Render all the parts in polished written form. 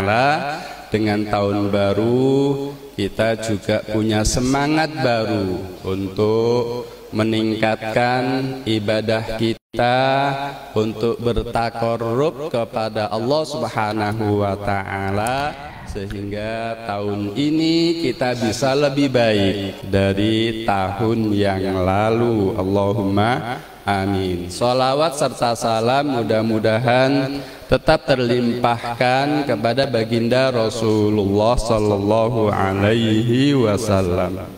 ta'ala, dengan tahun baru kita juga punya semangat baru untuk meningkatkan ibadah kita, untuk bertakarrub kepada Allah Subhanahu wa ta'ala, sehingga tahun ini kita bisa lebih baik dari tahun yang lalu. Allahumma amin. Sholawat serta salam mudah-mudahan tetap terlimpahkan kepada baginda Rasulullah sallallahu alaihi wasallam.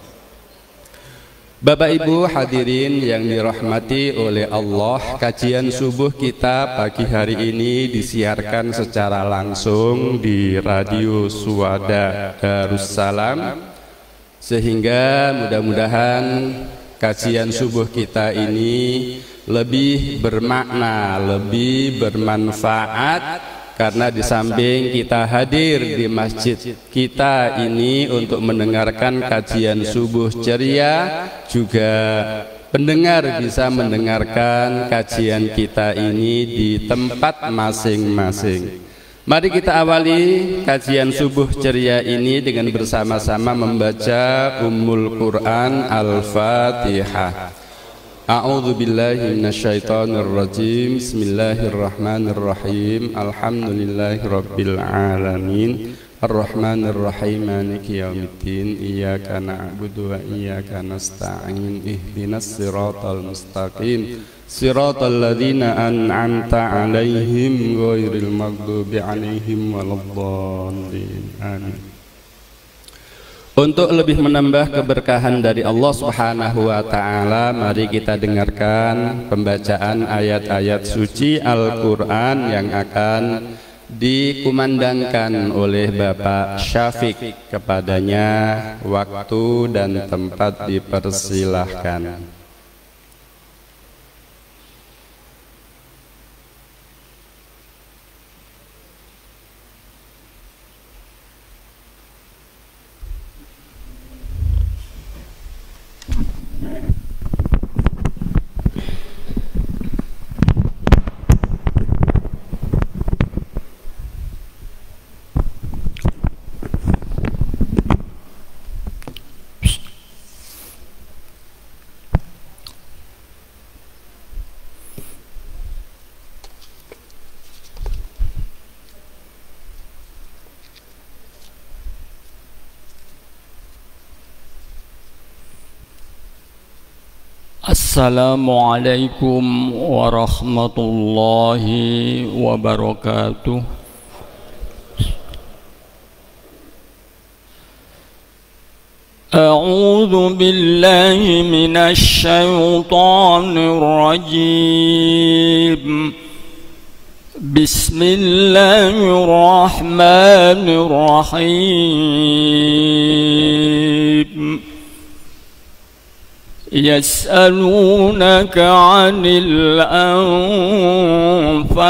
Bapak Ibu hadirin yang dirahmati oleh Allah, kajian subuh kita pagi hari ini disiarkan secara langsung di Radio Suada Darussalam, sehingga mudah-mudahan kajian subuh kita ini lebih bermakna, lebih bermanfaat, karena di samping kita hadir di masjid kita ini untuk mendengarkan kajian subuh ceria, juga pendengar bisa mendengarkan kajian kita ini di tempat masing-masing. Mari kita awali kajian subuh ceria ini dengan bersama-sama membaca Ummul Quran Al-Fatihah. A'udzu billahi minasyaitonir rajim. Bismillahirrahmanirrahim. Alhamdulillahirabbil alamin. Arrahmanir rahim. Maliki yaumiddin. Iyyaka na'budu wa iyyaka nasta'in. Ihdinas siratal mustaqim. Siratal ladzina an'amta 'alaihim ghairil maghdubi 'alaihim waladdallin. Amin. Untuk lebih menambah keberkahan dari Allah Subhanahu wa ta'ala, mari kita dengarkan pembacaan ayat-ayat suci Al-Quran yang akan dikumandangkan oleh Bapak Syafiq. Kepadanya waktu dan tempat dipersilahkan. Assalamualaikum warahmatullahi wabarakatuh. A'udzu billahi minasy syaithanir rajim. Bismillahirrahmanirrahim. Yas'alunaka 'anil anfal,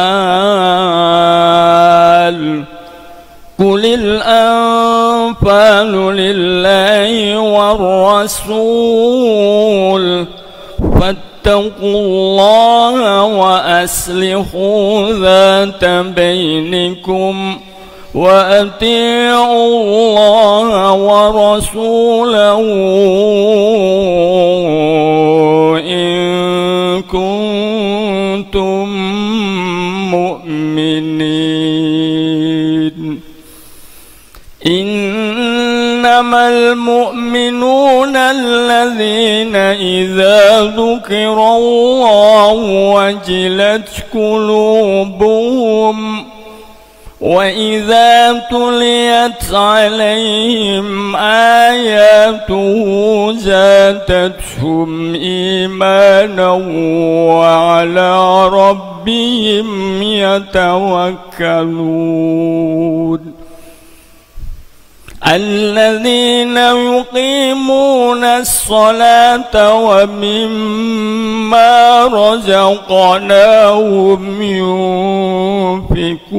qulil anfalu lillahi war rasul, fattaqullaha wa aslihu dhata bainikum wa ati'u Allah wa rasulahu in kuntum mu'minin. Innamal mu'minuna alladhina idza dzukirallahu wajilat qulubuhum وَإِذَا تُلِيَتْ عَلَيْهِمْ آيَاتُهُ زَادَتْهُمْ إِيمَانًا وَعَلَى رَبِّهِمْ يَتَوَكَّلُونَ الَّذِينَ يُقِيمُونَ الصَّلَاةَ وَمِمَّا رَزَقْنَاهُمْ يُنْفِقُونَ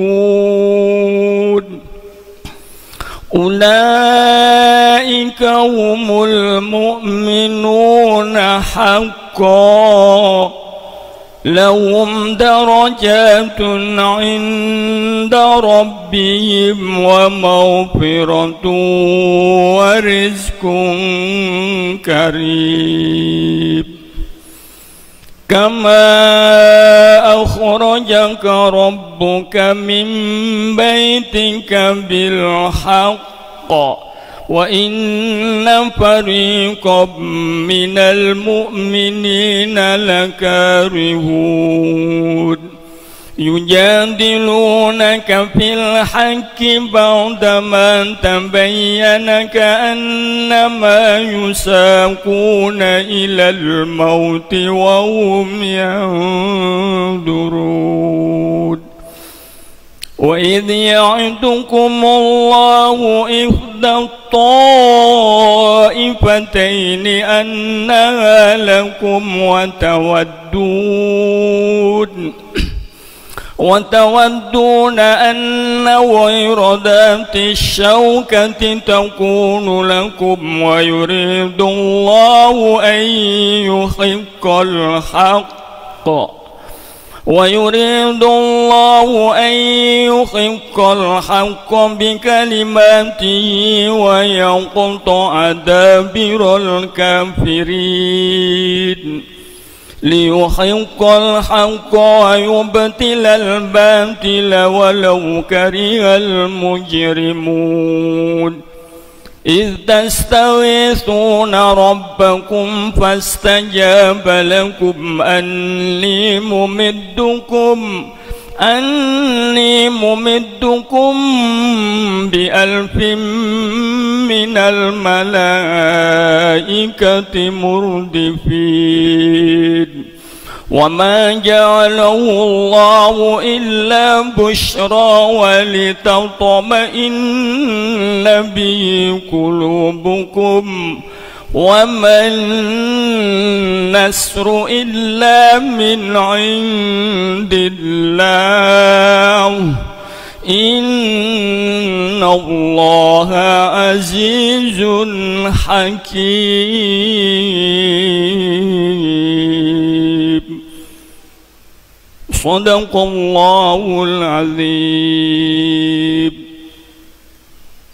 أُولَئِكَ هُمُ الْمُؤْمِنُونَ حَقًّا لهم درجات عند ربهم ومغفرة ورزق كريم كما أخرجك ربك من بيتك بالحق وإن فريقا من المؤمنين لكارهون يجادلونك في الحق بعدما تبين كأنما يساقون إلى الموت وهم ينظرون وإذ يعدكم الله إحدى الطائفتين أنها لكم وتودون أن غير ذات الشوكة تكون لكم ويريد الله أن يحق الحق بكلماته ويقطع دابر الكافرين ليحق الحق ويبطل الباطل ولو كره المجرمون إذ تستغيثون ربكم فاستجاب لكم أني ممدكم ب1000 من الملائكة مردفين وما جعله الله إلا بشرى ولتطمئن به قلوبكم وما النصر إلا من عند الله إن الله عزيز حكيم صدق الله العظيم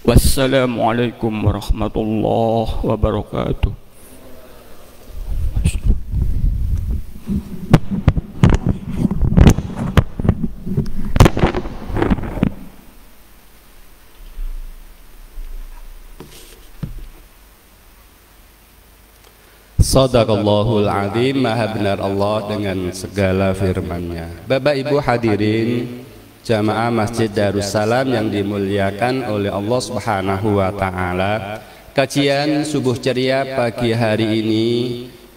والسلام عليكم ورحمة الله وبركاته. Sadaqallahul Azim, maha benar Allah dengan segala firman-Nya. Bapak Ibu hadirin jamaah Masjid Darussalam yang dimuliakan oleh Allah Subhanahu wa taala. Kajian subuh ceria pagi hari ini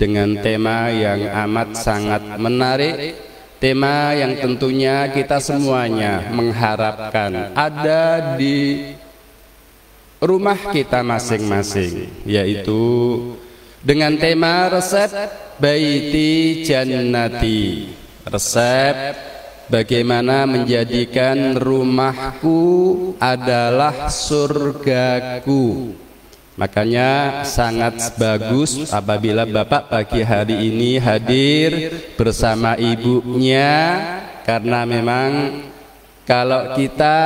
dengan tema yang amat sangat menarik, tema yang tentunya kita semuanya mengharapkan ada di rumah kita masing-masing, yaitu dengan tema resep Baiti Jannati, resep bagaimana menjadikan rumahku adalah surgaku. Makanya sangat bagus apabila Bapak pagi hari ini hadir bersama ibunya, karena memang kalau kita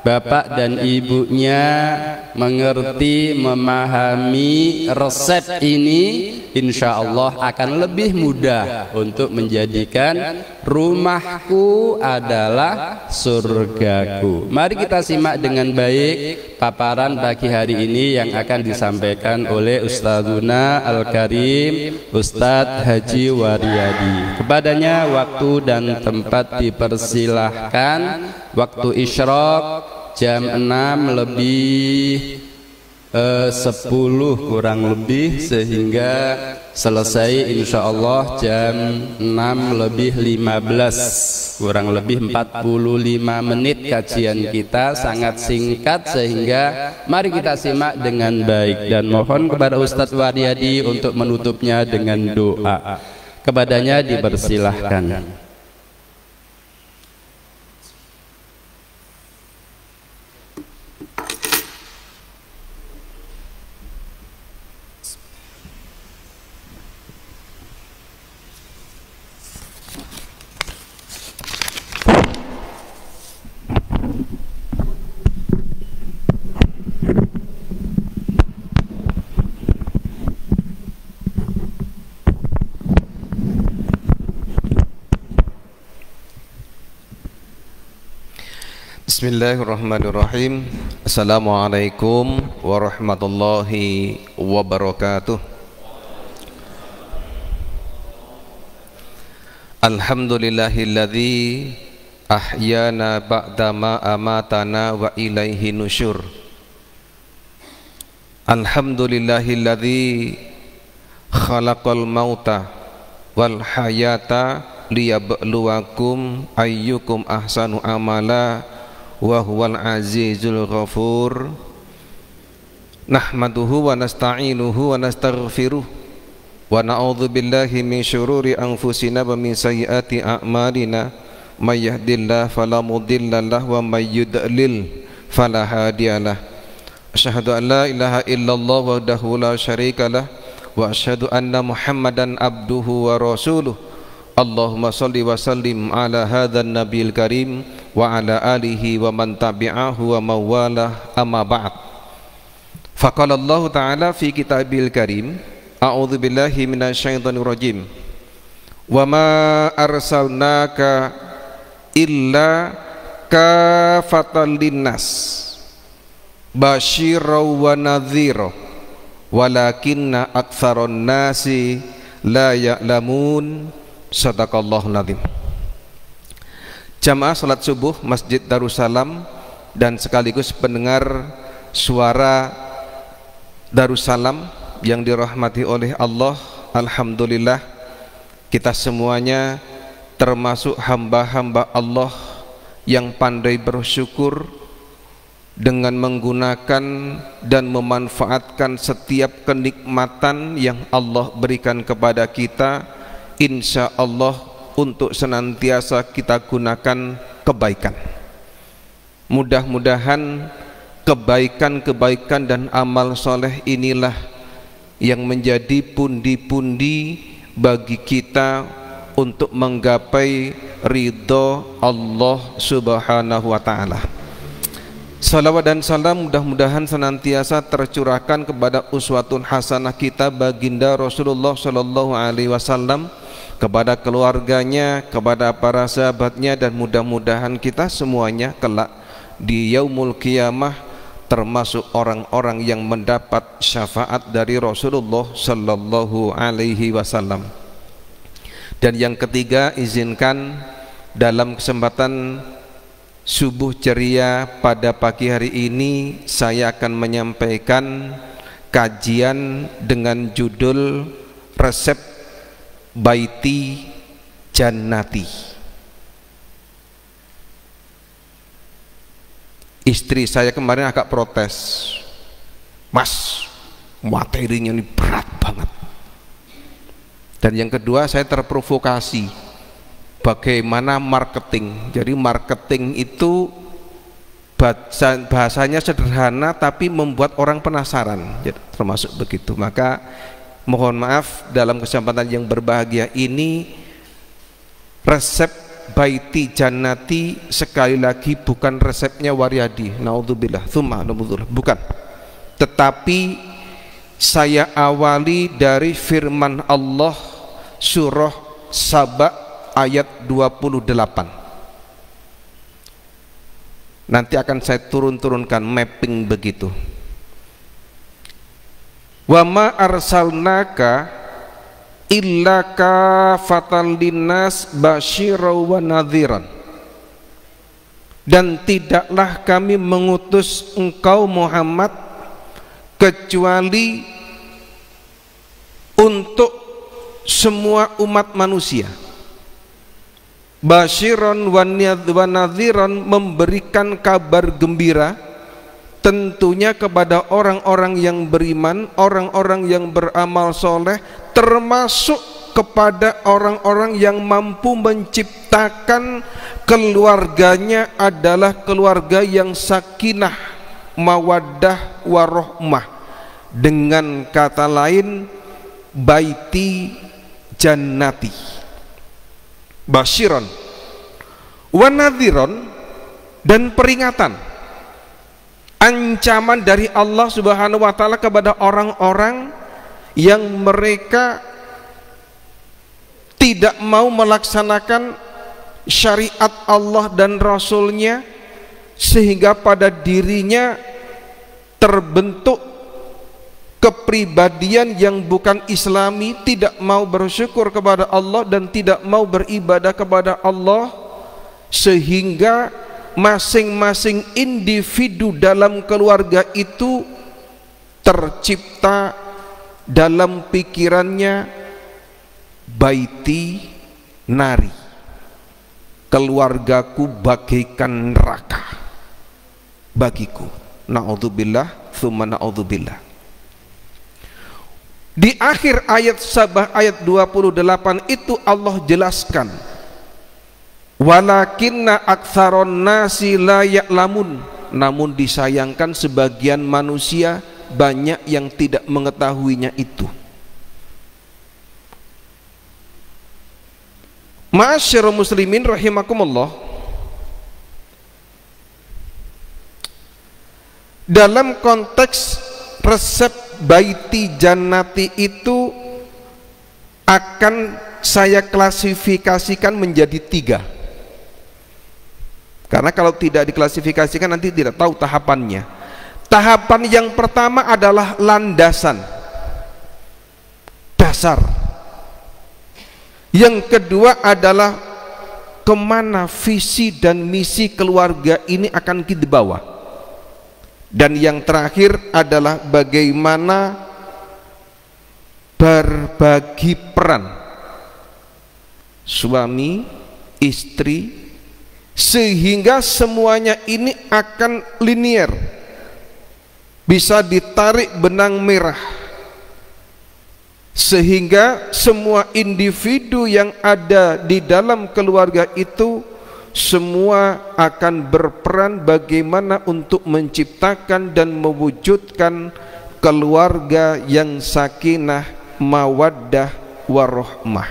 Bapak dan ibunya mengerti, memahami resep ini, insya Allah akan lebih mudah untuk menjadikan rumahku adalah surgaku. Mari kita simak dengan baik paparan pagi hari ini yang akan disampaikan oleh Ustadzuna Al-Karim Ustadz Haji Waryadi. Kepadanya waktu dan tempat dipersilahkan. Waktu isyraq jam 6 lebih 10 kurang lebih, sehingga selesai insya Allah jam 6 lebih 15, kurang lebih 45 menit. Kajian kita sangat singkat, sehingga mari kita simak dengan baik dan mohon kepada Ustadz Waryadi untuk menutupnya dengan doa. Kepadanya dipersilahkan. Bismillahirrahmanirrahim. Assalamualaikum warahmatullahi wabarakatuh. Alhamdulillahilladzi ahyana ba'dama amatana wa ilaihi nusyur. Alhamdulillahilladzi khalaqal mauta wal hayata liyabluwakum ayyukum ahsanu amala wa huwal azizul ghafur. Nahmaduhu wa nasta'inuhu wa nastaghfiruh wa na'udzu billahi min syururi anfusina wa min sayyiati a'malina may yahdihillahu fala mudhillalah wa may yudlil fala hadiyalah. Asyhadu an la ilaha illallah wahdahu la syarikalah wa asyhadu anna Muhammadan abduhu wa rasuluh. Allahumma salli wa sallim ala hadzal nabiyil karim wa ala alihi wa man tabi'ahu wa mawalah, amma ba'd. Faqala Allah ta'ala fi kitabil karim, a'udzu billahi minasyaitonir rajim. Wa ma arsalnaka illa kafatan linnas basyiran wa nadhira walakinna aktsaron nasi la ya'lamun. Sadaqallahul azim. Jamaah salat subuh Masjid Darussalam dan sekaligus pendengar suara Darussalam yang dirahmati oleh Allah, alhamdulillah kita semuanya termasuk hamba-hamba Allah yang pandai bersyukur dengan menggunakan dan memanfaatkan setiap kenikmatan yang Allah berikan kepada kita, insya Allah untuk senantiasa kita gunakan kebaikan. Mudah-mudahan kebaikan-kebaikan dan amal soleh inilah yang menjadi pundi-pundi bagi kita untuk menggapai ridho Allah subhanahu wa ta'ala. Salawat dan salam mudah-mudahan senantiasa tercurahkan kepada uswatun hasanah kita baginda Rasulullah sallallahu alaihi wasallam, kepada keluarganya, kepada para sahabatnya, dan mudah-mudahan kita semuanya kelak di yaumul qiyamah termasuk orang-orang yang mendapat syafaat dari Rasulullah sallallahu alaihi wasallam. Dan yang ketiga, izinkan dalam kesempatan subuh ceria pada pagi hari ini saya akan menyampaikan kajian dengan judul resep Baiti Jannati. Istri saya kemarin agak protes, Mas, materinya ini berat banget. Dan yang kedua, saya terprovokasi bagaimana marketing. Jadi marketing itu bahasanya sederhana tapi membuat orang penasaran, termasuk begitu. Maka mohon maaf dalam kesempatan yang berbahagia ini, resep Baiti Jannati sekali lagi bukan resepnya Waryadi, naudzubillah, tsumma naudzubillah, bukan. Tetapi saya awali dari firman Allah surah Saba ayat 28. Nanti akan saya turunkan mapping begitu. Wa ma arsalnaka illa kafatan linnas basyiran wa nadhiran. Dan tidaklah kami mengutus engkau Muhammad kecuali untuk semua umat manusia. Basyiran wa nadhiran, memberikan kabar gembira tentunya kepada orang-orang yang beriman, orang-orang yang beramal soleh, termasuk kepada orang-orang yang mampu menciptakan keluarganya adalah keluarga yang sakinah, mawaddah, warohmah. Dengan kata lain, Baiti Jannati. Basyiran wa nadhiran, dan peringatan, ancaman dari Allah subhanahu wa ta'ala kepada orang-orang yang mereka tidak mau melaksanakan syariat Allah dan Rasulnya, sehingga pada dirinya terbentuk kepribadian yang bukan Islami, tidak mau bersyukur kepada Allah dan tidak mau beribadah kepada Allah, sehingga masing-masing individu dalam keluarga itu tercipta dalam pikirannya baiti nari, keluargaku bagaikan neraka bagiku. Na'udzubillah tsumma na'udzubillah. Di akhir ayat Sabah ayat 28 itu Allah jelaskan, walakinna aktsaron nasi la ya'lamun, namun disayangkan sebagian manusia banyak yang tidak mengetahuinya itu. Ma'asyiral muslimin rahimakumullah, dalam konteks resep baiti jannati itu akan saya klasifikasikan menjadi 3, karena kalau tidak diklasifikasikan nanti tidak tahu tahapannya. Tahapan yang pertama adalah landasan, dasar. Yang kedua adalah kemana visi dan misi keluarga ini akan kita bawa. Dan yang terakhir adalah bagaimana berbagi peran suami, istri, sehingga semuanya ini akan linier, bisa ditarik benang merah, sehingga semua individu yang ada di dalam keluarga itu semua akan berperan bagaimana untuk menciptakan dan mewujudkan keluarga yang sakinah, mawaddah, warahmah.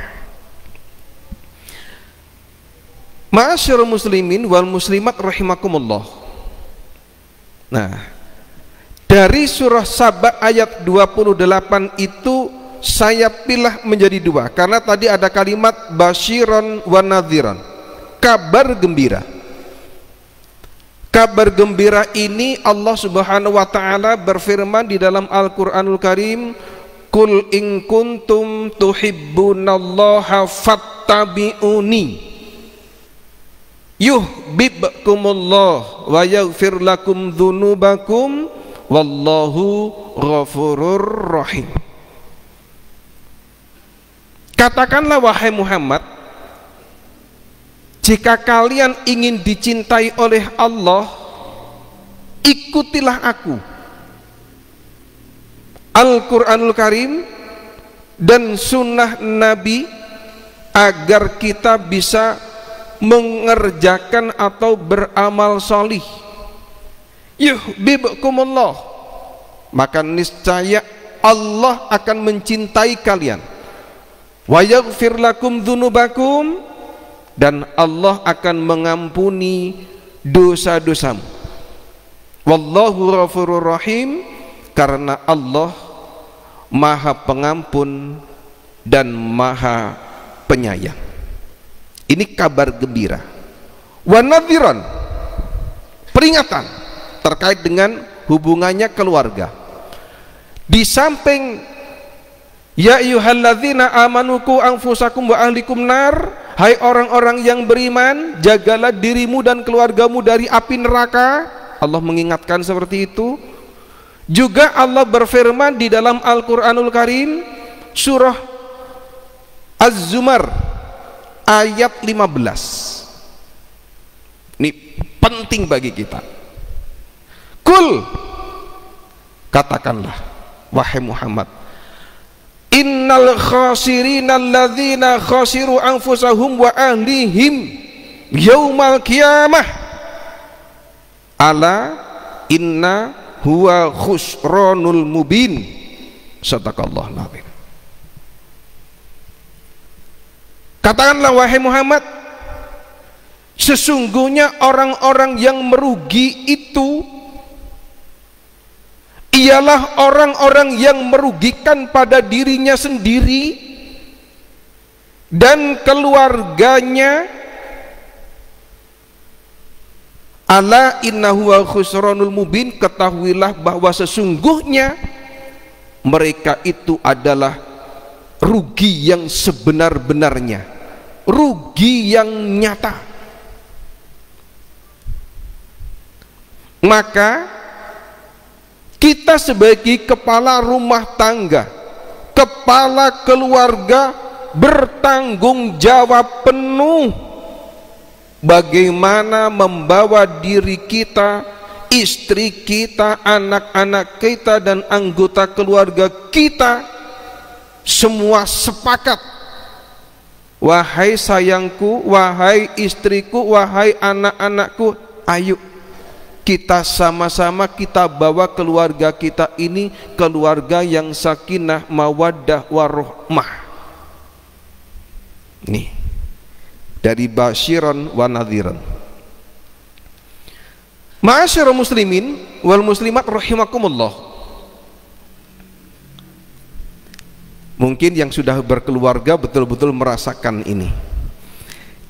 Ma'asyiral muslimin wal muslimat rahimakumullah. Nah, dari surah Saba ayat 28 itu saya pilih menjadi 2, karena tadi ada kalimat basyiron wa nadhiran, kabar gembira. Kabar gembira ini Allah Subhanahu wa taala berfirman di dalam Al-Qur'anul Karim, "Qul in kuntum tuhibbunallaha fattabi'uni yuhibbukumullah wa yaghfir lakum dzunubakum wallahu ghafurur rahim." Katakanlah wahai Muhammad, jika kalian ingin dicintai oleh Allah, ikutilah aku, Al-Quranul Karim dan sunnah Nabi, agar kita bisa mengerjakan atau beramal solih. Yuhibbukumullah, maka niscaya Allah akan mencintai kalian. Wa yaghfir lakum dzunubakum, dan Allah akan mengampuni dosa-dosamu. Wallahu ghafurur rahim, karena Allah Maha Pengampun dan Maha Penyayang. Ini kabar gembira. Wa nadhiran, peringatan terkait dengan hubungannya keluarga. Di samping ya ayyuhalladzina amanu qu anfusakum wa ahlikum nar, hai orang-orang yang beriman, jagalah dirimu dan keluargamu dari api neraka. Allah mengingatkan seperti itu. Juga Allah berfirman di dalam Al-Qur'anul Karim surah Az-Zumar ayat 15. Ini penting bagi kita. Kul, katakanlah wahai Muhammad, innal khasirina alladzina khasiru anfusahum wa ahlihim yaumal qiyamah ala inna huwa khusranul mubin. Sadaqallahul azim. Katakanlah wahai Muhammad, sesungguhnya orang-orang yang merugi itu ialah orang-orang yang merugikan pada dirinya sendiri dan keluarganya, Ala innahu wal khusranul mubin, ketahuilah bahwa sesungguhnya mereka itu adalah rugi yang sebenar-benarnya, rugi yang nyata. Maka kita sebagai kepala rumah tangga, kepala keluarga, bertanggung jawab penuh bagaimana membawa diri kita, istri kita, anak-anak kita, dan anggota keluarga kita semua sepakat, wahai sayangku, wahai istriku, wahai anak-anakku, ayo kita sama-sama kita bawa keluarga kita ini keluarga yang sakinah, mawaddah, warahmah. Nih dari basyiran wa nadhiran. Ma'asyiral muslimin wal muslimat rahimakumullah. Mungkin yang sudah berkeluarga betul-betul merasakan ini.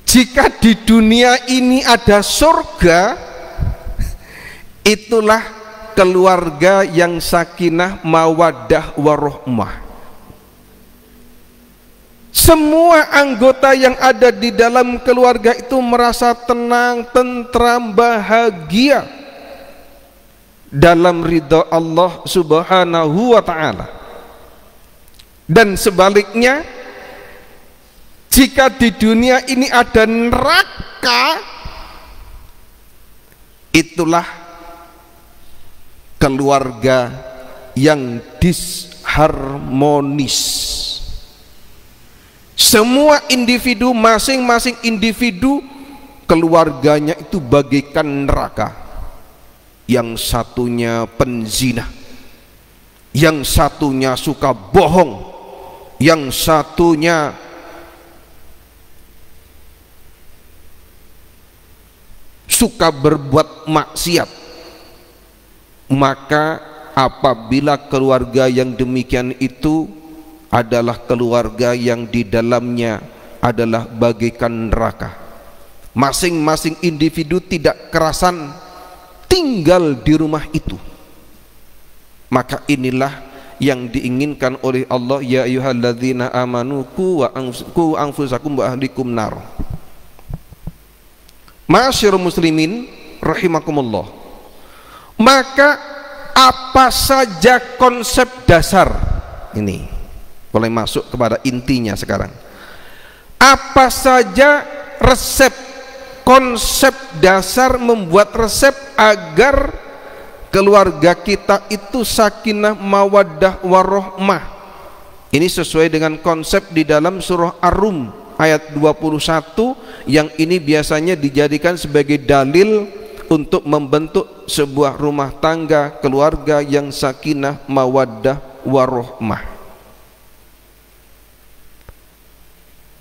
Jika di dunia ini ada surga, itulah keluarga yang sakinah, mawaddah, warahmah. Semua anggota yang ada di dalam keluarga itu merasa tenang, tentram, bahagia dalam ridha Allah Subhanahu wa ta'ala. Dan sebaliknya, jika di dunia ini ada neraka, itulah keluarga yang disharmonis. Semua individu, masing-masing individu keluarganya itu bagaikan neraka. Yang satunya penzina, yang satunya suka bohong, yang satunya suka berbuat maksiat. Maka apabila keluarga yang demikian itu adalah keluarga yang di dalamnya adalah bagaikan neraka, masing-masing individu tidak kerasan tinggal di rumah itu, maka inilah yang diinginkan oleh Allah, ya ayyuhalladzina amanu qu anfusakum wa ahlikum nar. Ma'asyiral muslimin rahimakumullah. Maka apa saja konsep dasar ini, boleh masuk kepada intinya sekarang. Apa saja resep, konsep dasar, membuat resep agar keluarga kita itu sakinah, mawaddah, warahmah. Ini sesuai dengan konsep di dalam surah Ar-Rum ayat 21, yang ini biasanya dijadikan sebagai dalil untuk membentuk sebuah rumah tangga, keluarga yang sakinah, mawaddah, warahmah.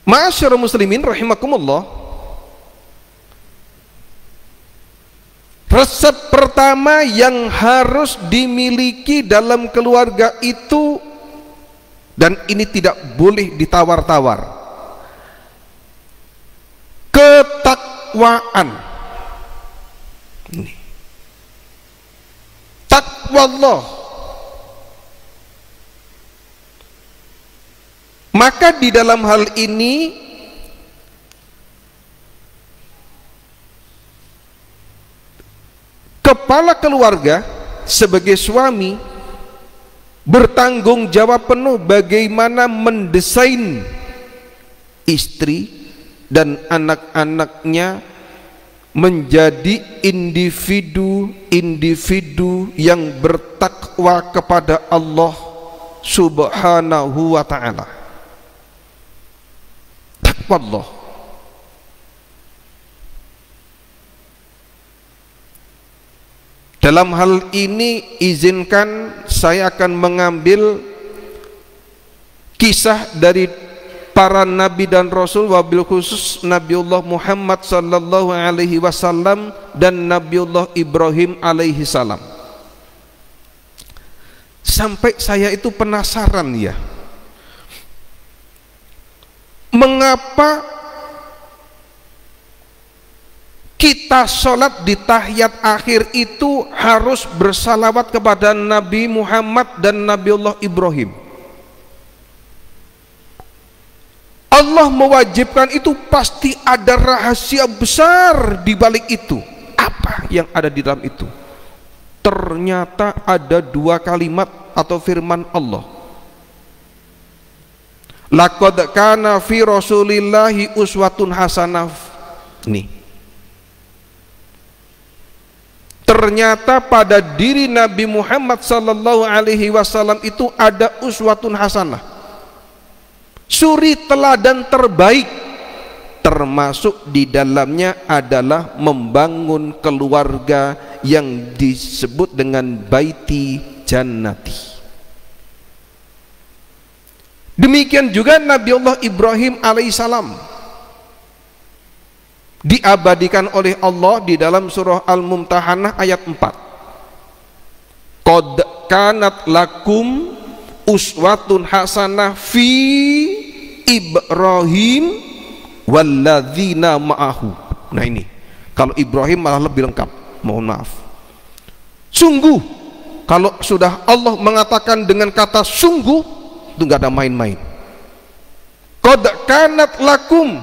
Ma'asyiral muslimin rahimakumullah. Resep pertama yang harus dimiliki dalam keluarga itu, dan ini tidak boleh ditawar-tawar, ketakwaan. Takwa Allah. Maka di dalam hal ini kepala keluarga sebagai suami bertanggung jawab penuh bagaimana mendesain istri dan anak-anaknya menjadi individu-individu yang bertakwa kepada Allah Subhanahu wa ta'ala. Allah. Dalam hal ini izinkan saya akan mengambil kisah dari para nabi dan rasul, wabil khusus Nabiullah Muhammad sallallahu alaihi wasallam dan Nabiullah Ibrahim alaihi salam. Sampai saya itu penasaran ya, mengapa kita sholat di tahiyat akhir itu harus bersalawat kepada Nabi Muhammad dan Nabiullah Ibrahim. Allah mewajibkan itu, pasti ada rahasia besar di balik itu. Apa yang ada di dalam itu? Ternyata ada dua kalimat atau firman Allah. Laqad kana fi Rasulillahi uswatun hasanah. Nih, ternyata pada diri Nabi Muhammad sallallahu alaihi wasallam itu ada uswatun hasanah, suri teladan terbaik, termasuk di dalamnya adalah membangun keluarga yang disebut dengan baiti jannati. Demikian juga Nabiullah Ibrahim alaihissalam diabadikan oleh Allah di dalam surah Al-Mumtahanah ayat 4. Qad kanat lakum uswatun hasanah fi Ibrahim walladzina ma'ahu. Nah ini, kalau Ibrahim malah lebih lengkap, mohon maaf. Sungguh, kalau sudah Allah mengatakan dengan kata sungguh, itu nggak ada main-main. Qad kanat lakum,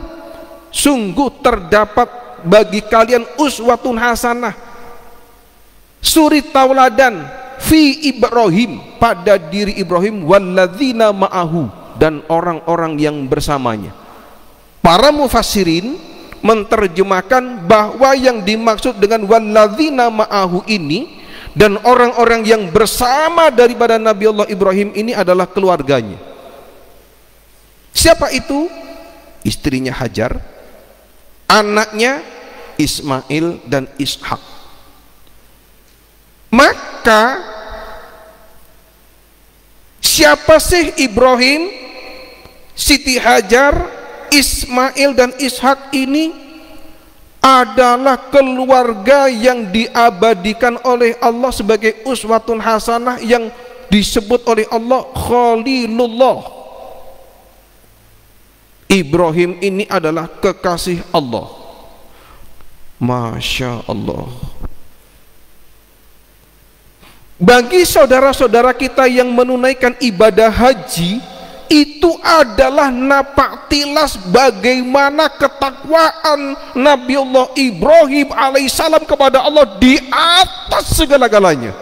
sungguh terdapat bagi kalian uswatun hasanah, suri tauladan, fi Ibrahim, pada diri Ibrahim, walladzina ma'ahu, dan orang-orang yang bersamanya. Para mufassirin menerjemahkan bahwa yang dimaksud dengan walladzina ma'ahu ini dan orang-orang yang bersama daripada Nabiullah Ibrahim ini adalah keluarganya. Siapa itu? Istrinya Hajar, anaknya Ismail dan Ishak. Maka siapa sih Ibrahim, Siti Hajar, Ismail dan Ishak ini? Adalah keluarga yang diabadikan oleh Allah sebagai uswatun hasanah, yang disebut oleh Allah Khalilullah. Ibrahim ini adalah kekasih Allah. Masya Allah. Bagi saudara-saudara kita yang menunaikan ibadah haji, itu adalah napak tilas bagaimana ketakwaan Nabiullah Ibrahim alaihissalam kepada Allah di atas segala-galanya.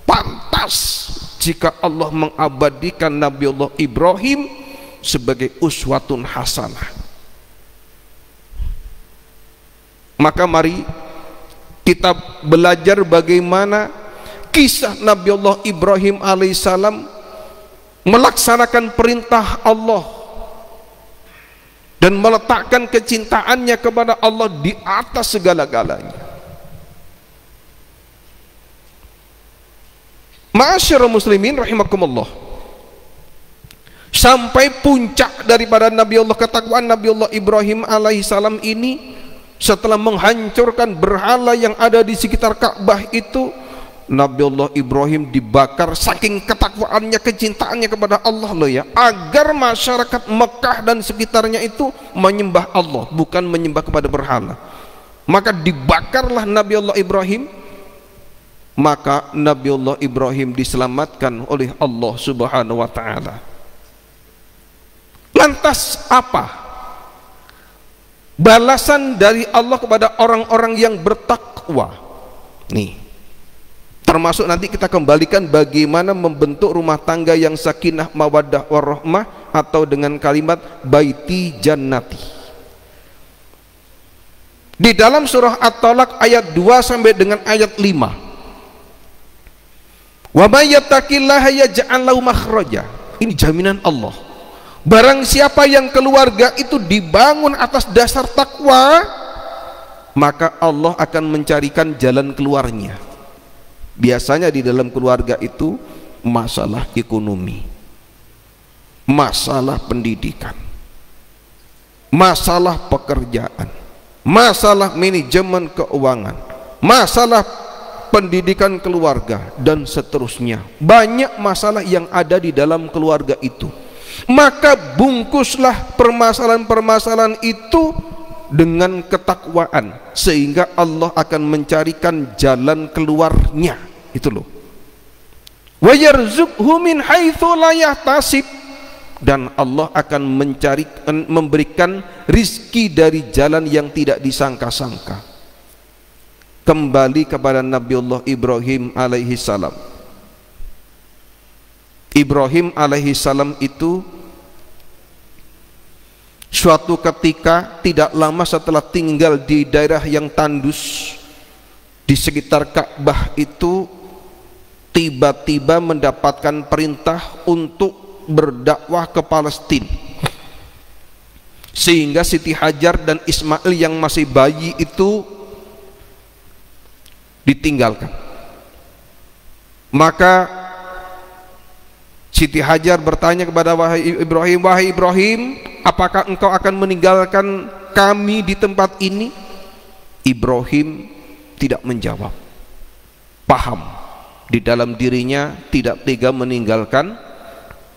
Pantas jika Allah mengabadikan Nabiullah Ibrahim sebagai uswatun hasanah. Maka mari kita belajar bagaimana kisah Nabiullah Ibrahim alaihissalam melaksanakan perintah Allah dan meletakkan kecintaannya kepada Allah di atas segala-galanya. Ma'asyiral muslimin rahimakumullah, sampai puncak daripada Nabiullah, ketakwaan Nabiullah Ibrahim alaihissalam ini, setelah menghancurkan berhala yang ada di sekitar Ka'bah itu, Nabiullah Ibrahim dibakar saking ketakwaannya, kecintaannya kepada Allah loh ya, agar masyarakat Mekah dan sekitarnya itu menyembah Allah, bukan menyembah kepada berhala. Maka dibakarlah Nabiullah Ibrahim. Maka Nabiullah Ibrahim diselamatkan oleh Allah Subhanahu wa ta'ala. Lantas apa balasan dari Allah kepada orang-orang yang bertakwa? Nih, termasuk nanti kita kembalikan bagaimana membentuk rumah tangga yang sakinah mawaddah warahmah, atau dengan kalimat baiti jannati. Di dalam surah At-Talaq ayat 2 sampai dengan ayat 5. Wa may yattaqillaha yaj'al lahu makhraja. Ini jaminan Allah. Barang siapa yang keluarga itu dibangun atas dasar takwa, maka Allah akan mencarikan jalan keluarnya. Biasanya di dalam keluarga itu masalah ekonomi, masalah pendidikan, masalah pekerjaan, masalah manajemen keuangan, masalah pendidikan keluarga, dan seterusnya. Banyak masalah yang ada di dalam keluarga itu. Maka bungkuslah permasalahan-permasalahan itu dengan ketakwaan, sehingga Allah akan mencarikan jalan keluarnya. Itu loh. Wa yarzuqhu min haitsu la yahtasib, dan Allah akan memberikan rizki dari jalan yang tidak disangka-sangka. Kembali kepada Nabiullah Ibrahim alaihi salam. Ibrahim alaihi salam itu suatu ketika tidak lama setelah tinggal di daerah yang tandus di sekitar Ka'bah itu, tiba-tiba mendapatkan perintah untuk berdakwah ke Palestina, sehingga Siti Hajar dan Ismail yang masih bayi itu ditinggalkan. Maka Siti Hajar bertanya kepada wahai Ibrahim, apakah engkau akan meninggalkan kami di tempat ini? Ibrahim tidak menjawab. Paham di dalam dirinya tidak tega meninggalkan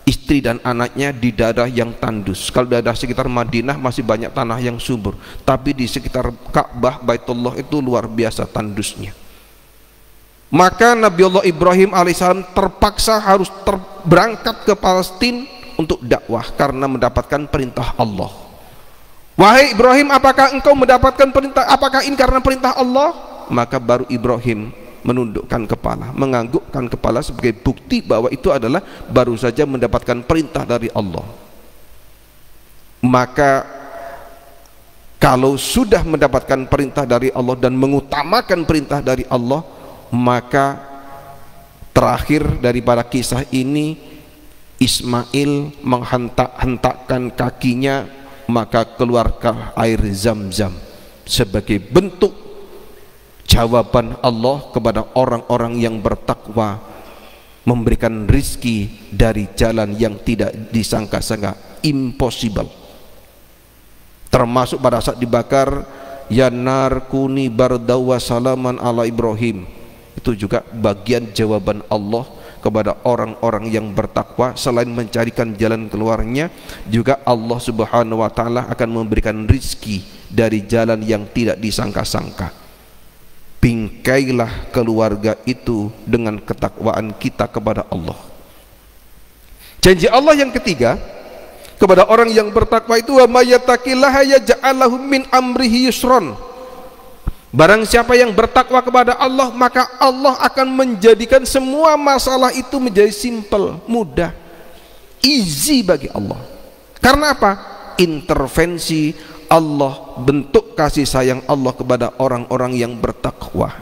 istri dan anaknya di daerah yang tandus. Kalau daerah sekitar Madinah masih banyak tanah yang subur, tapi di sekitar Ka'bah Baitullah itu luar biasa tandusnya. Maka Nabiullah Ibrahim alaihissalam terpaksa harus berangkat ke Palestina untuk dakwah karena mendapatkan perintah Allah. Wahai Ibrahim, apakah engkau mendapatkan perintah? Apakah ini karena perintah Allah? Maka baru Ibrahim menundukkan kepala, menganggukkan kepala sebagai bukti bahwa itu adalah baru saja mendapatkan perintah dari Allah. Maka kalau sudah mendapatkan perintah dari Allah dan mengutamakan perintah dari Allah, maka terakhir daripada kisah ini, Ismail menghentak-hentakkan kakinya, maka keluarkan air Zam-Zam sebagai bentuk jawaban Allah kepada orang-orang yang bertakwa, memberikan rizki dari jalan yang tidak disangka-sangka, impossible. Termasuk pada saat dibakar, ya nar kuni bardaw wa salaman ala Ibrahim, itu juga bagian jawaban Allah kepada orang-orang yang bertakwa. Selain mencarikan jalan keluarnya, juga Allah subhanahu wa ta'ala akan memberikan rizki dari jalan yang tidak disangka-sangka. Bingkailah keluarga itu dengan ketakwaan kita kepada Allah. Janji Allah yang ketiga kepada orang yang bertakwa itu, wa may yattaqillaha yaj'al lahu min amrihi yusran. Barang siapa yang bertakwa kepada Allah, maka Allah akan menjadikan semua masalah itu menjadi simple, mudah, easy bagi Allah. Karena apa? Intervensi Allah, bentuk kasih sayang Allah kepada orang-orang yang bertakwa,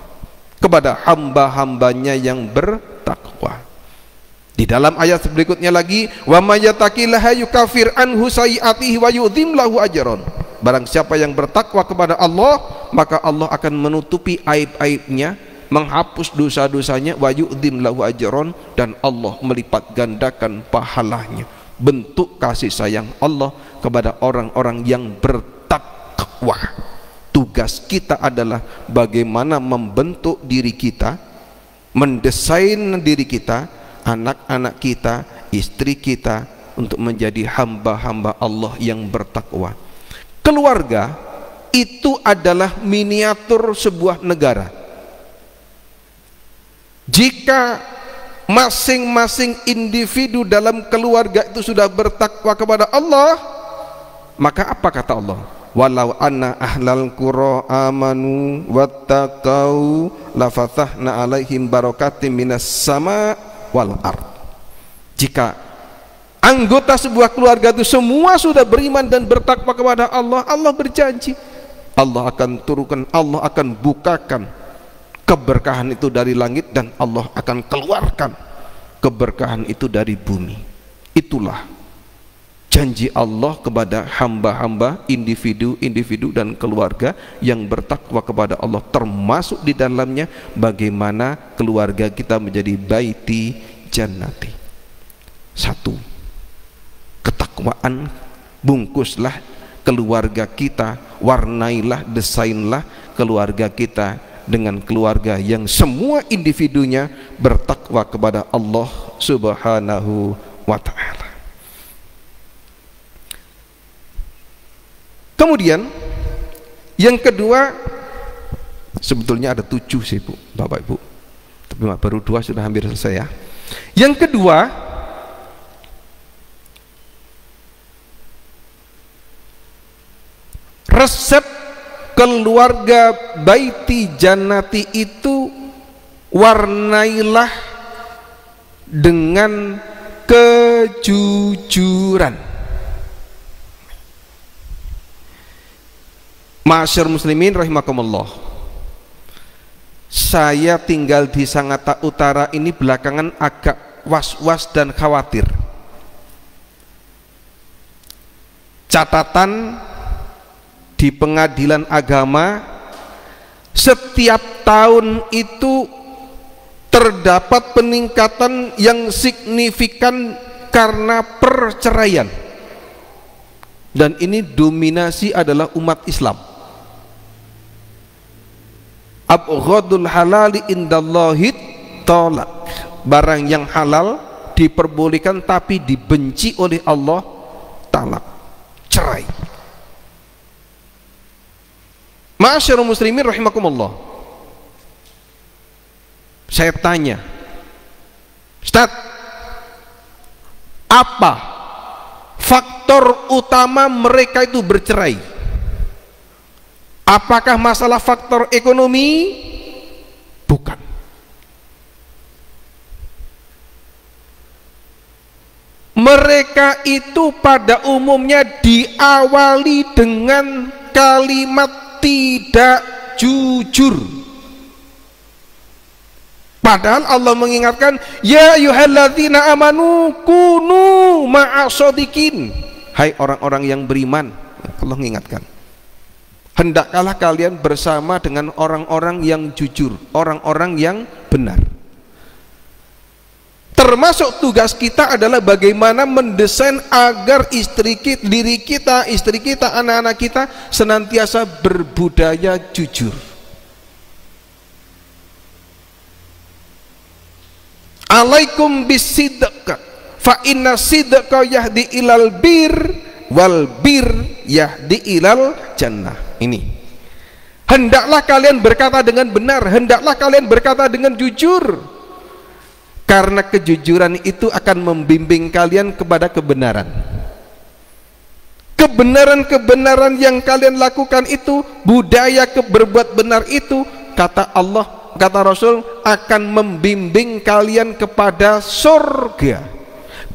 kepada hamba-hambanya yang bertakwa. Di dalam ayat berikutnya lagi, wa may yattaqillaha yukaffir anhu sayi'atihi wa yu'dzim lahu ajran. Barang siapa yang bertakwa kepada Allah, maka Allah akan menutupi aib-aibnya, menghapus dosa-dosanya, wa yu'dzim lahu ajran, dan Allah melipat gandakan pahalanya. Bentuk kasih sayang Allah kepada orang-orang yang bertakwa. Tugas kita adalah bagaimana membentuk diri kita, mendesain diri kita, anak-anak kita, istri kita untuk menjadi hamba-hamba Allah yang bertakwa. Keluarga itu adalah miniatur sebuah negara. Jika masing-masing individu dalam keluarga itu sudah bertakwa kepada Allah, maka apa kata Allah? Walau anna ahlal qura amanu wattaqau lafathahna alaihim barakatim minas sama wal ard. Jika anggota sebuah keluarga itu semua sudah beriman dan bertakwa kepada Allah, Allah berjanji Allah akan turunkan, Allah akan bukakan keberkahan itu dari langit, dan Allah akan keluarkan keberkahan itu dari bumi. Itulah janji Allah kepada hamba-hamba, individu-individu dan keluarga yang bertakwa kepada Allah, termasuk di dalamnya bagaimana keluarga kita menjadi baiti jannati. Satu, ketakwaan. Bungkuslah keluarga kita, warnailah, desainlah keluarga kita dengan keluarga yang semua individunya bertakwa kepada Allah subhanahu wa ta'ala. Kemudian Yang kedua, sebetulnya ada 7 sih Bu, Bapak Ibu, tapi baru 2 sudah hampir selesai ya. Yang kedua, resep keluarga baiti jannati itu warnailah dengan kejujuran. Ma'asyar muslimin rahimakumullah, saya tinggal di Sangatta Utara ini belakangan agak was-was dan khawatir. Catatan di pengadilan agama, setiap tahun itu terdapat peningkatan yang signifikan karena perceraian, dan ini dominasi adalah umat Islam. Abghadul halali indallahi tolak, barang yang halal diperbolehkan tapi dibenci oleh Allah, talak, cerai. Ma'asyarul muslimin rahimakumullah, saya tanya, Ustaz, apa faktor utama mereka itu bercerai? Apakah masalah faktor ekonomi? Bukan. Mereka itu pada umumnya diawali dengan kalimat tidak jujur. Padahal Allah mengingatkan, ya ayyuhalladzina amanu kunu ma'asodikin, hai orang-orang yang beriman. Allah mengingatkan, hendaklah kalian bersama dengan orang-orang yang jujur, orang-orang yang benar. Termasuk tugas kita adalah bagaimana mendesain agar istri kita, diri kita, istri kita, anak-anak kita senantiasa berbudaya jujur. Alaikum bisidq fa inna sidqa yahdi ilal bir wal bir yahdi ilal jannah. Ini, hendaklah kalian berkata dengan benar, hendaklah kalian berkata dengan jujur, karena kejujuran itu akan membimbing kalian kepada kebenaran. Kebenaran-kebenaran yang kalian lakukan itu, budaya berbuat benar itu, kata Allah, kata Rasul, akan membimbing kalian kepada surga.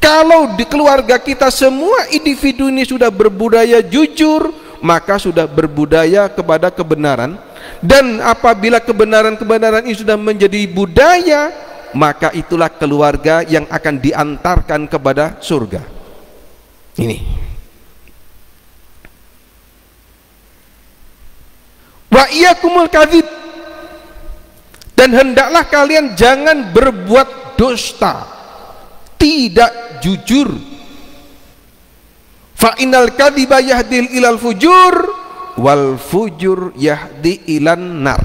Kalau di keluarga kita semua individu ini sudah berbudaya jujur, maka sudah berbudaya kepada kebenaran. Dan apabila kebenaran-kebenaran ini sudah menjadi budaya, maka itulah keluarga yang akan diantarkan kepada surga. Ini. Wa iyyakumul kadzib, dan hendaklah kalian jangan berbuat dusta, tidak jujur. Fa innal kadhiba yahdil ilal fujur wal fujur yahdi ilan nar.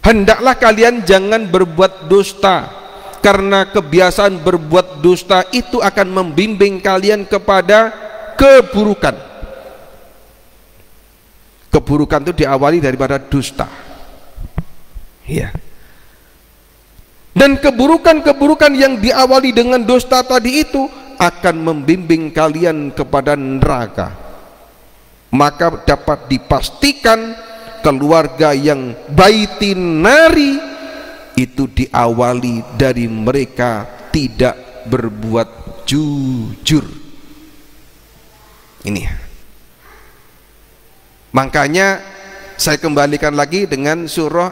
Hendaklah kalian jangan berbuat dusta, karena kebiasaan berbuat dusta itu akan membimbing kalian kepada keburukan. Keburukan itu diawali daripada dusta, ya. Dan keburukan-keburukan yang diawali dengan dusta tadi itu akan membimbing kalian kepada neraka. Maka dapat dipastikan keluarga yang baitin nari itu diawali dari mereka tidak berbuat jujur. Ini. Makanya saya kembalikan lagi dengan surah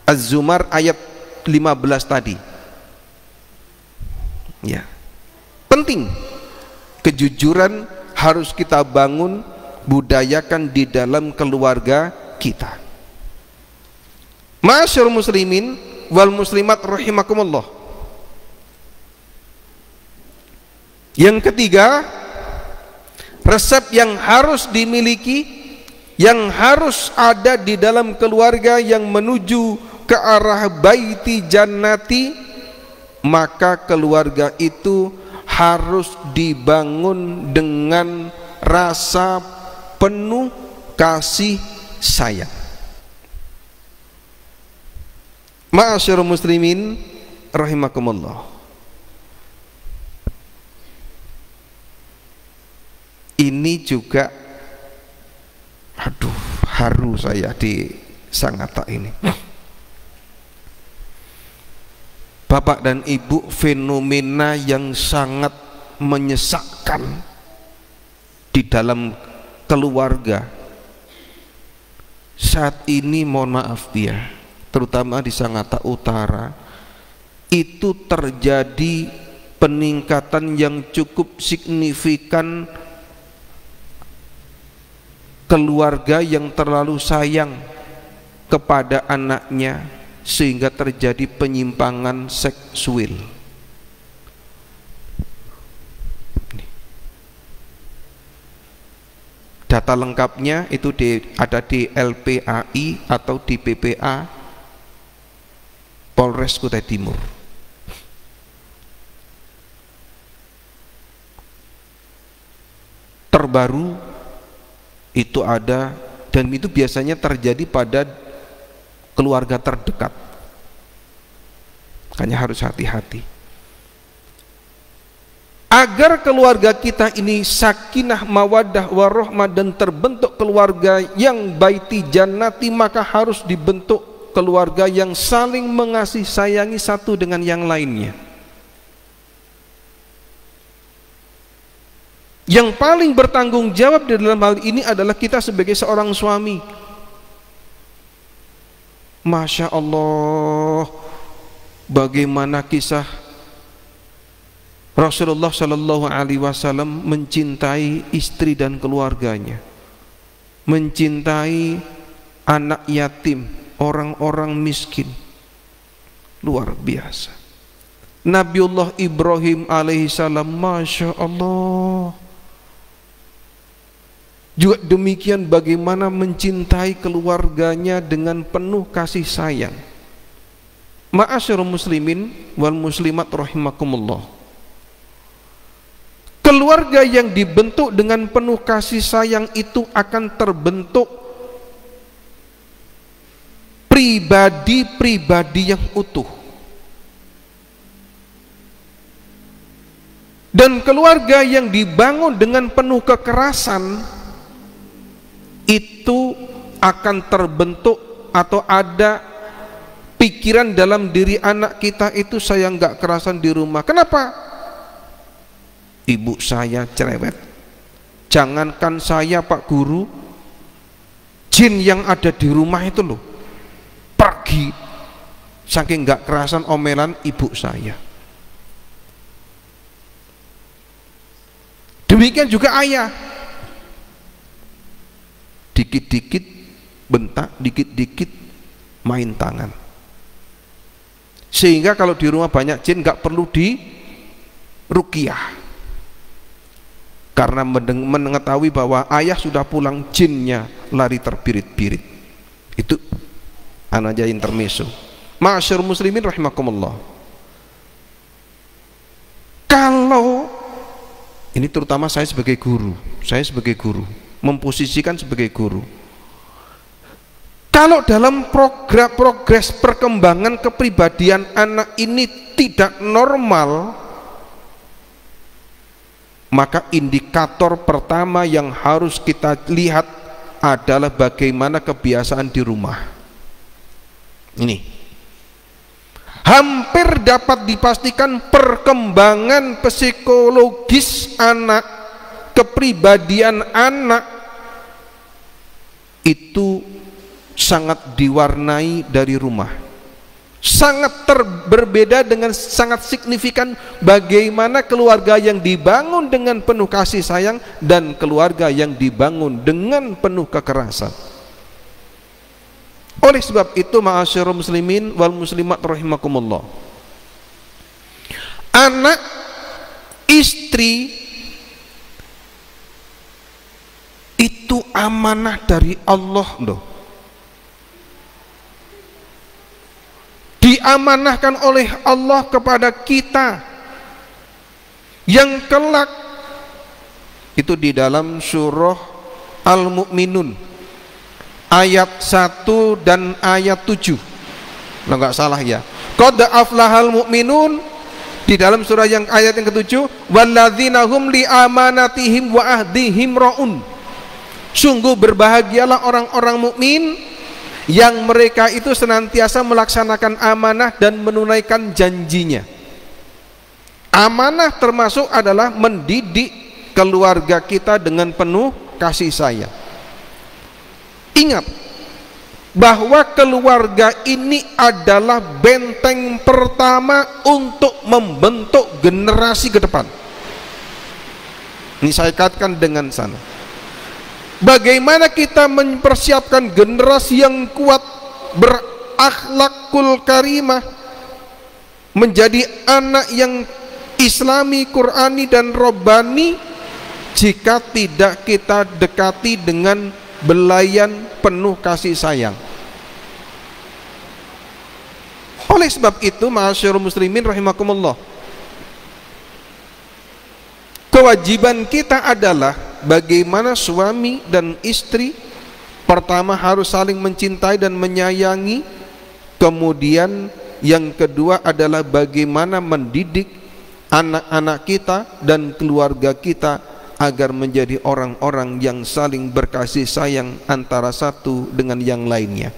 Az-Zumar ayat 15 tadi. Ya. Penting, kejujuran harus kita bangun, budayakan di dalam keluarga kita. Ma'asyarul muslimin wal muslimat rahimakumullah. Yang ketiga, resep yang harus dimiliki, yang harus ada di dalam keluarga yang menuju ke arah baiti jannati, maka keluarga itu harus dibangun dengan rasa penuh kasih sayang. Ma'asyiral muslimin rahimakumullah. Ini juga haru saya di Sangatta ini. Bapak dan Ibu, fenomena yang sangat menyesakkan di dalam keluarga saat ini, mohon maaf ya, terutama di Sangatta Utara, itu terjadi peningkatan yang cukup signifikan keluarga yang terlalu sayang kepada anaknya sehingga terjadi penyimpangan seksual. Data lengkapnya itu ada di LPAI atau di PPA Polres Kutai Timur. Terbaru itu ada, dan itu biasanya terjadi pada keluarga terdekat. Makanya harus hati-hati. Agar keluarga kita ini sakinah, mawaddah, warahmah dan terbentuk keluarga yang baiti jannati, maka harus dibentuk keluarga yang saling mengasihi sayangi satu dengan yang lainnya. Yang paling bertanggung jawab di dalam hal ini adalah kita sebagai seorang suami. Masya Allah, bagaimana kisah Rasulullah Shallallahu Alaihi Wasallam mencintai istri dan keluarganya, mencintai anak yatim, orang-orang miskin, luar biasa. Nabiullah Ibrahim alaihissalam, Masya Allah, juga demikian bagaimana mencintai keluarganya dengan penuh kasih sayang. Ma'asyiral muslimin wal muslimat rahimakumullah. Keluarga yang dibentuk dengan penuh kasih sayang itu akan terbentuk pribadi-pribadi yang utuh. Dan keluarga yang dibangun dengan penuh kekerasan itu akan terbentuk atau ada pikiran dalam diri anak kita itu, saya nggak kerasan di rumah. Kenapa? Ibu saya cerewet. Jangankan saya Pak Guru, jin yang ada di rumah itu loh pergi saking nggak kerasan omelan ibu saya. Demikian juga ayah, dikit-dikit bentak, dikit-dikit main tangan, sehingga kalau di rumah banyak jin nggak perlu di ruqyah, karena mengetahui bahwa ayah sudah pulang, jinnya lari terbirit-birit. Itu aja intermezzo. Ma'asyiral muslimin rahimakumullah. Kalau ini terutama saya sebagai guru, memposisikan sebagai guru, kalau dalam progres perkembangan kepribadian anak ini tidak normal, maka indikator pertama yang harus kita lihat adalah bagaimana kebiasaan di rumah. Ini hampir dapat dipastikan perkembangan psikologis anak, kepribadian anak itu sangat diwarnai dari rumah. Sangat berbeda dengan sangat signifikan bagaimana keluarga yang dibangun dengan penuh kasih sayang dan keluarga yang dibangun dengan penuh kekerasan. Oleh sebab itu, ma'asyiral muslimin wal muslimat rahimakumullah, anak, istri itu amanah dari Allah loh. Diamanahkan oleh Allah kepada kita, yang kelak itu di dalam surah Al-Mu'minun ayat 1 dan ayat 7. Kalau nggak salah ya. Qad aflahal mu'minun di dalam surah yang ayat yang ke-7, walladzina hum li amanatihim wa ahdihim raun. Sungguh berbahagialah orang-orang mukmin yang mereka itu senantiasa melaksanakan amanah dan menunaikan janjinya. Amanah termasuk adalah mendidik keluarga kita dengan penuh kasih sayang. Ingat bahwa keluarga ini adalah benteng pertama untuk membentuk generasi ke depan. Ini saya kaitkan dengan sana. Bagaimana kita mempersiapkan generasi yang kuat, berakhlakul karimah, menjadi anak yang islami, qurani dan robbani, jika tidak kita dekati dengan belayan penuh kasih sayang. Oleh sebab itu, ma'asyiral muslimin rahimakumullah, kewajiban kita adalah bagaimana suami dan istri pertama harus saling mencintai dan menyayangi. Kemudian yang kedua adalah bagaimana mendidik anak-anak kita dan keluarga kita agar menjadi orang-orang yang saling berkasih sayang antara satu dengan yang lainnya.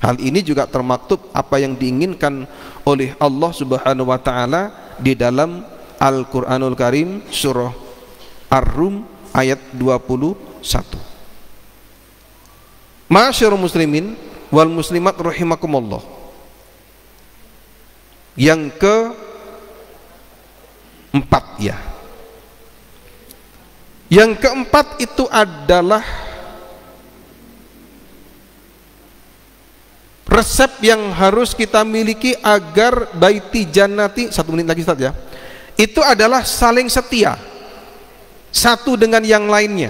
Hal ini juga termaktub apa yang diinginkan oleh Allah Subhanahu wa taala di dalam Al-Qur'anul Karim surah Ar-Rum ayat 21. Ma'asyiral muslimin wal muslimat rahimakumullah. Yang keempat ya. Yang keempat itu adalah resep yang harus kita miliki agar baiti jannati, 1 menit lagi Ustaz ya. Itu adalah saling setia satu dengan yang lainnya.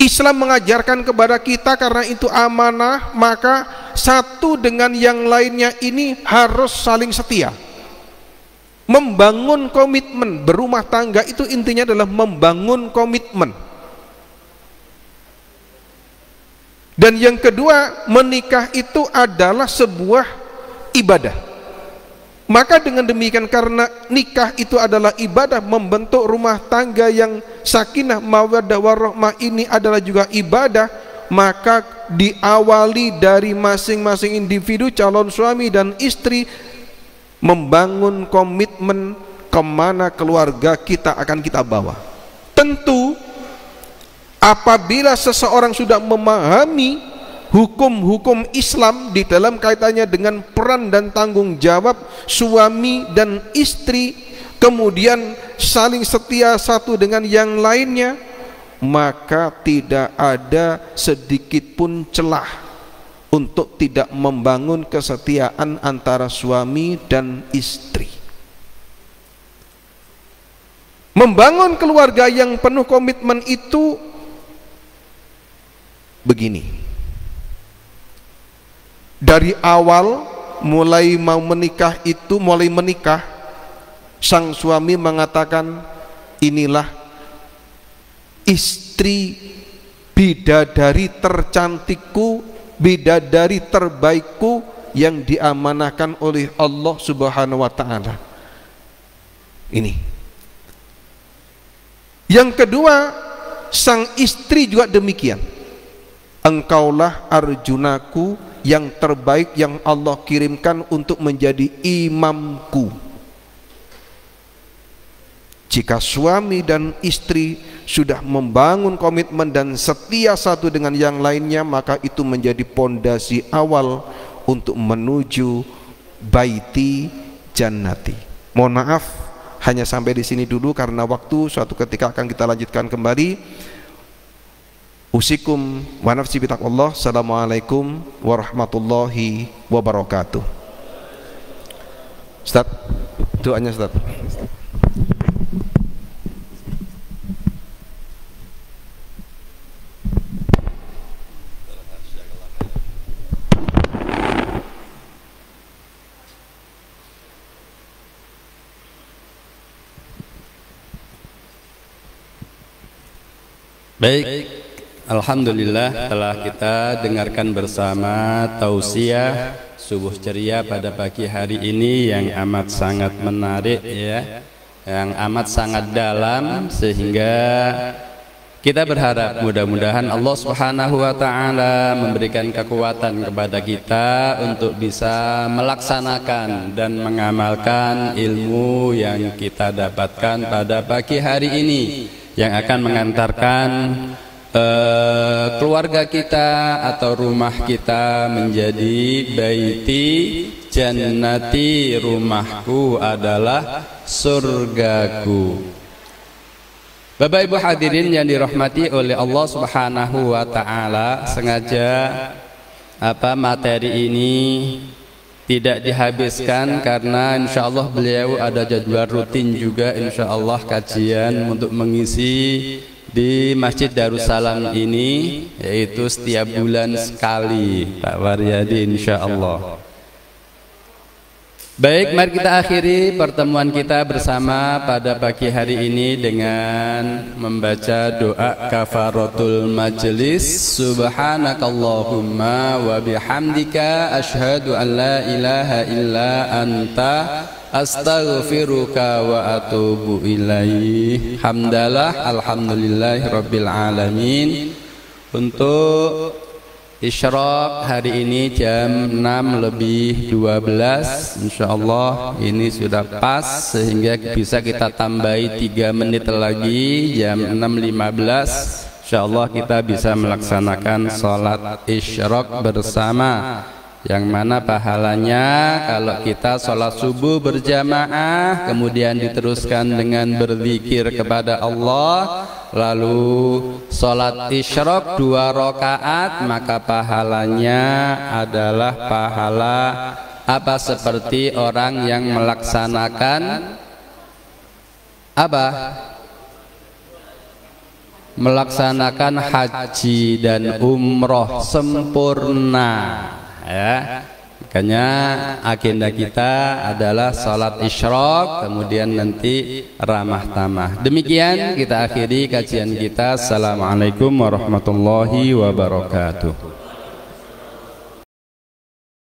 Islam mengajarkan kepada kita karena itu amanah, maka satu dengan yang lainnya ini harus saling setia. Membangun komitmen berumah tangga itu intinya adalah membangun komitmen. Dan yang kedua, menikah itu adalah sebuah ibadah. Maka dengan demikian, karena nikah itu adalah ibadah, membentuk rumah tangga yang sakinah mawaddah warahmah ini adalah juga ibadah, maka diawali dari masing-masing individu calon suami dan istri membangun komitmen kemana keluarga kita akan kita bawa. Tentu apabila seseorang sudah memahami hukum-hukum Islam di dalam kaitannya dengan peran dan tanggung jawab suami dan istri, kemudian saling setia satu dengan yang lainnya, maka tidak ada sedikit pun celah untuk tidak membangun kesetiaan antara suami dan istri. Membangun keluarga yang penuh komitmen itu begini. Dari awal mulai mau menikah itu, mulai menikah, sang suami mengatakan, inilah istri bidadari tercantikku, bidadari terbaikku yang diamanahkan oleh Allah Subhanahu wa taala. Ini. Yang kedua, sang istri juga demikian. Engkaulah arjunaku yang terbaik yang Allah kirimkan untuk menjadi imamku. Jika suami dan istri sudah membangun komitmen dan setia satu dengan yang lainnya, maka itu menjadi pondasi awal untuk menuju baiti jannati. Mohon maaf, hanya sampai di sini dulu karena waktu, suatu ketika akan kita lanjutkan kembali. Usikum wa nafsi bitaqwallah. Assalamualaikum warahmatullahi wabarakatuh. Ustaz, doanya Ustaz. Baik, alhamdulillah telah kita dengarkan bersama tausiah subuh ceria pada pagi hari ini yang amat sangat menarik ya, yang amat sangat dalam, sehingga kita berharap mudah-mudahan Allah Subhanahu wa taala memberikan kekuatan kepada kita untuk bisa melaksanakan dan mengamalkan ilmu yang kita dapatkan pada pagi hari ini, yang akan mengantarkan keluarga kita atau rumah kita menjadi baiti jannati, rumahku adalah surgaku. Bapak Ibu hadirin yang dirahmati oleh Allah Subhanahu wa taala, sengaja materi ini tidak dihabiskan karena insyaallah beliau ada jadwal rutin juga insyaallah kajian untuk mengisi di Masjid Darussalam ini, yaitu setiap bulan sekali Pak Waryadi insyaallah. Baik, mari kita akhiri pertemuan kita bersama pada pagi hari ini dengan membaca doa kafaratul majelis. Subhanakallahumma wa bihamdika asyhadu an la ilaha illa anta astaghfiruka wa atubu ilaih. Hamdalah, alhamdulillahi rabbil alamin. Untuk Isyraq hari ini jam 6:12, insyaallah ini sudah pas sehingga bisa kita tambahi 3 menit lagi, jam 6:15 insyaallah kita bisa melaksanakan sholat Isyraq bersama, yang mana pahalanya kalau kita sholat subuh berjamaah kemudian diteruskan dengan berzikir kepada Allah, lalu sholat Isyraq 2 rakaat, maka pahalanya adalah pahala seperti orang yang melaksanakan melaksanakan haji dan umroh sempurna ya. Makanya agenda kita adalah salat Isyraq, kemudian nanti ramah tamah. Demikian kita akhiri kajian kita. Assalamualaikum warahmatullahi wabarakatuh.